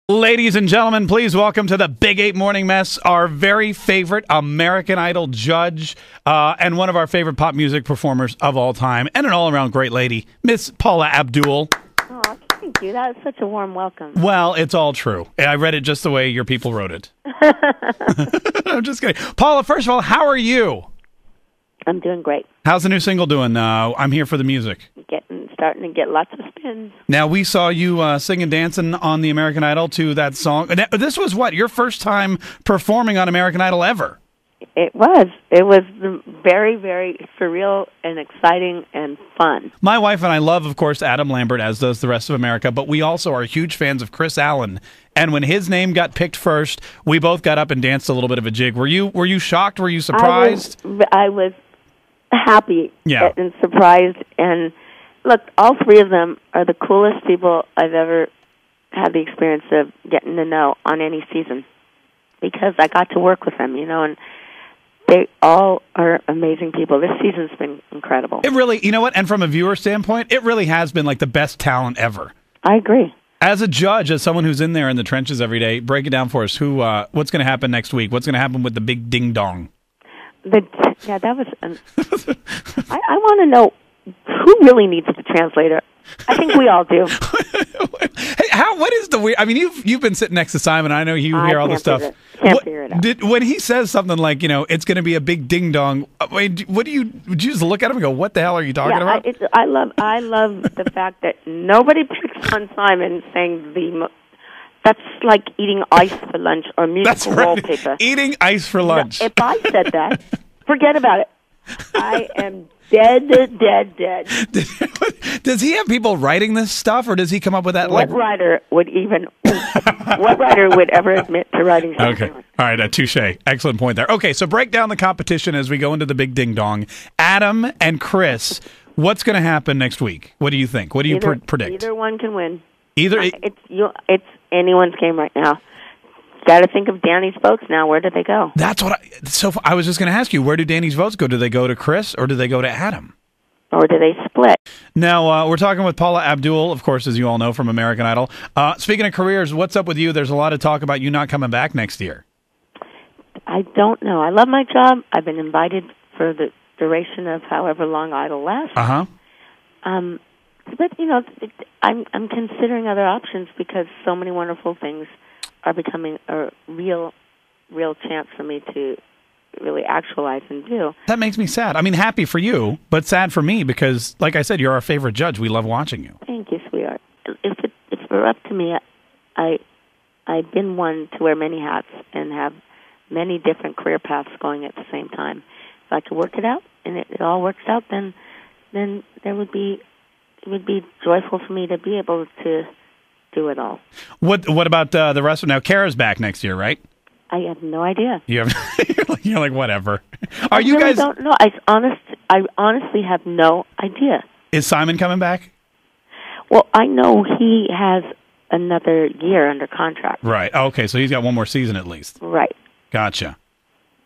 Ladies and gentlemen, please welcome to the Big 8 Morning Mess, our very favorite American Idol judge and one of our favorite pop music performers of all time, and an all-around great lady, Miss Paula Abdul. Oh, thank you. That was such a warm welcome. Well, it's all true. I read it just the way your people wrote it. I'm just kidding. Paula, first of all, how are you? I'm doing great. How's the new single doing? I'm Here for the Music. Starting to get lots of spins. Now, we saw you sing and dancing on the American Idol to that song. This was what, your first time performing on American Idol ever? It was. It was very, very surreal and exciting and fun. My wife and I love, of course, Adam Lambert, as does the rest of America, but we also are huge fans of Chris Allen. And when his name got picked first, we both got up and danced a little bit of a jig. Were you shocked? Were you surprised? I was happy Yeah. and surprised. And look, all three of them are the coolest people I've ever had the experience of getting to know on any season, because I got to work with them, and they all are amazing people. This season's been incredible. It really, you know what? And from a viewer standpoint, it really has been like the best talent ever. I agree. As a judge, as someone who's in there in the trenches every day, break it down for us. What's going to happen next week? What's going to happen with the big ding dong? Yeah, that was. I want to know who really needs the translator. I think we all do. Hey, what is the weird? I mean, you've been sitting next to Simon. I know you hear all this stuff. Can't figure it out. When he says something like, it's going to be a big ding dong, would you just look at him and go, "What the hell are you talking about?" I love the fact that nobody picks on Simon saying that's like eating ice for lunch or musical wallpaper. Eating ice for lunch. No, if I said that, forget about it. I am dead. Does he have people writing this stuff, or does he come up with that? What writer would ever admit to writing something? Okay. All right. Touche. Excellent point there. Okay. So break down the competition as we go into the big ding dong. Adam and Chris, what's going to happen next week? What do you think? What do you predict? Either one can win. It's anyone's game right now. Got to think of Danny's votes now. Where do they go? That's what I was just going to ask you. Where do Danny's votes go? Do they go to Chris or do they go to Adam? Or do they split? Now, we're talking with Paula Abdul, of course, as you all know, from American Idol. Speaking of careers, what's up with you? There's a lot of talk about you not coming back next year. I don't know. I love my job. I've been invited for the duration of however long Idol lasts. Uh-huh. But, I'm considering other options because so many wonderful things are becoming a real chance for me to really actualize and do. That makes me sad. I mean, happy for you, but sad for me because, like I said, you're our favorite judge. We love watching you. Thank you, sweetheart. If it were up to me, I've been one to wear many hats and have many different career paths going at the same time. If I could work it out and it all works out, then it would be joyful for me to be able to do it all. What about the rest of now? Kara's back next year, right? I have no idea. You're like whatever. I really don't know. I honestly have no idea. Is Simon coming back? Well, I know he has another year under contract. Right. Okay, so he's got one more season at least. Right. Gotcha.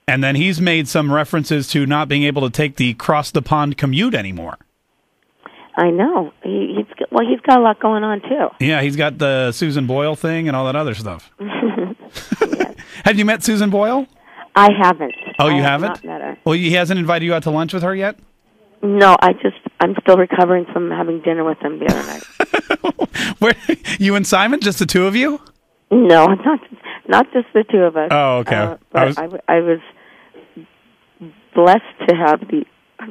And then he's made some references to not being able to take the cross-the-pond commute anymore. I know. He's got a lot going on, too. Yeah, he's got the Susan Boyle thing and all that other stuff. Yes. Have you met Susan Boyle? I haven't. Oh, you haven't? Not met her. Well, he hasn't invited you out to lunch with her yet? No, I'm still recovering from having dinner with him the other night. You and Simon, just the two of you? No, not just the two of us. Oh, okay. But I was blessed to have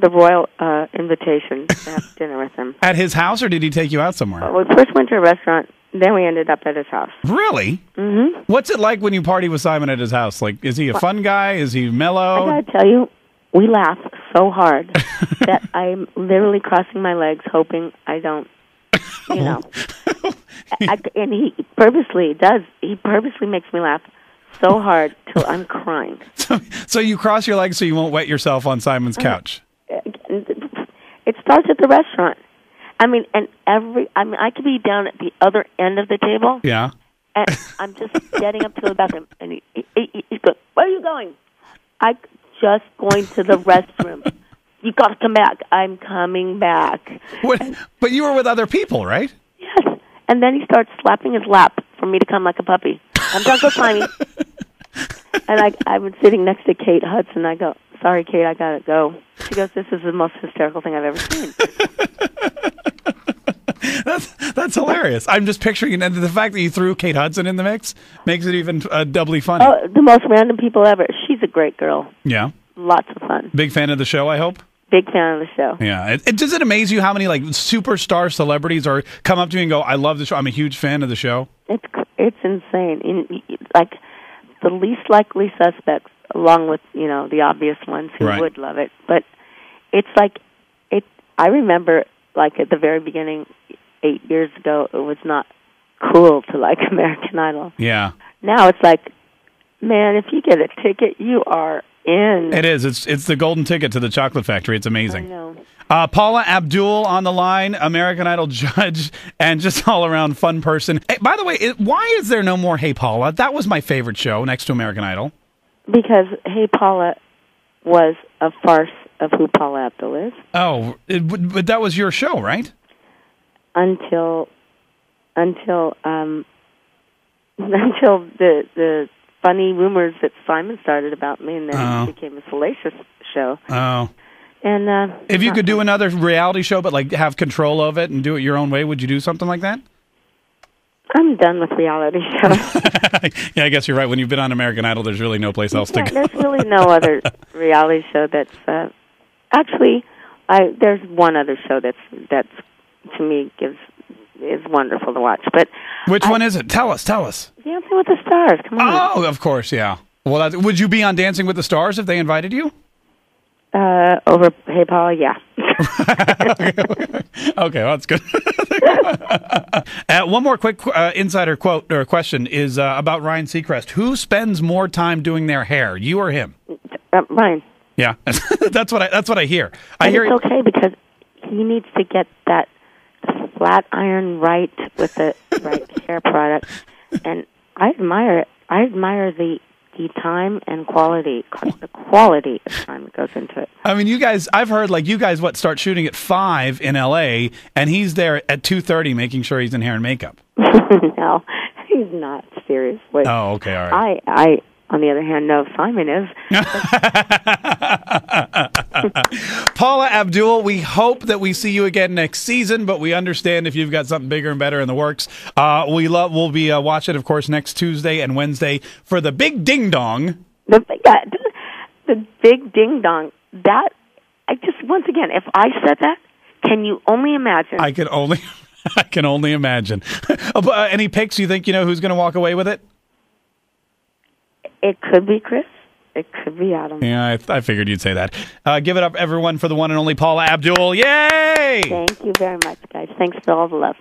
the royal invitation to have dinner with him. At his house, or did he take you out somewhere? We first went to a restaurant, then we ended up at his house. Really? Mm-hmm. What's it like when you party with Simon at his house? Like, is he a fun guy? Is he mellow? I gotta tell you, we laugh so hard that I'm literally crossing my legs, hoping I don't, and he purposely does. He purposely makes me laugh so hard till I'm crying. So you cross your legs so you won't wet yourself on Simon's couch. It starts at the restaurant. I could be down at the other end of the table. Yeah. And I'm just getting up to the bathroom, and he's going, "Where are you going?" I'm just going to the restroom. You got to come back. I'm coming back. But you were with other people, right? Yes. And then he starts slapping his lap for me to come like a puppy. I'm done, go find me. And I was sitting next to Kate Hudson. I go, sorry, Kate, I got to go. She goes, this is the most hysterical thing I've ever seen. That's hilarious. I'm just picturing it, and the fact that you threw Kate Hudson in the mix makes it even doubly funny. Oh, the most random people ever. She's a great girl. Yeah. Lots of fun. Big fan of the show, I hope? Big fan of the show. Yeah. Does it amaze you how many like superstar celebrities are come up to you and go, I love the show, I'm a huge fan of the show? It's insane. Like the least likely suspects, along with, the obvious ones who would love it. But it's like, I remember, like, at the very beginning, 8 years ago, it was not cool to like American Idol. Yeah. Now it's like, man, if you get a ticket, you are in. It is. It's the golden ticket to the chocolate factory. It's amazing. I know. Paula Abdul on the line, American Idol judge, and just all-around fun person. Hey, by the way, why is there no more Hey Paula? That was my favorite show next to American Idol. Because Hey Paula was a farce of who Paula Abdul is. Oh, but that was your show, right? Until the funny rumors that Simon started about me, and then it became a salacious show. Oh. And if you could do another reality show, but like have control of it and do it your own way, would you do something like that? I'm done with reality shows. Yeah, I guess you're right. When you've been on American Idol, there's really no place else to go. There's really no other reality show that's actually. There's one other show that's to me is wonderful to watch. But which one is it? Tell us. Dancing with the Stars. Come on. Oh, of course, yeah. Well, would you be on Dancing with the Stars if they invited you? Over Hey Paula, yeah. Okay, well, that's good. One more quick insider quote or question is about Ryan Seacrest. Who spends more time doing their hair, you or him? Ryan. Yeah, that's what I hear. It's okay because he needs to get the flat iron right with the right hair product, and I admire it. I admire the time and quality, the quality of time that goes into it. I mean, you guys, I've heard like you guys start shooting at 5 in LA, and he's there at 2:30 making sure he's in hair and makeup. No, he's not, seriously. Oh, okay, all right. I on the other hand, no, Simon is. Paula Abdul, we hope that we see you again next season, but we understand if you've got something bigger and better in the works. We'll be watching, of course, next Tuesday and Wednesday for the Big Ding Dong. The Big Ding Dong. That, once again, if I said that, can you only imagine? I can only imagine. Any picks? You think you know who's going to walk away with it? It could be Chris. It could be Adam. Yeah, I figured you'd say that. Give it up, everyone, for the one and only Paula Abdul. Yay! Thank you very much, guys. Thanks for all the love.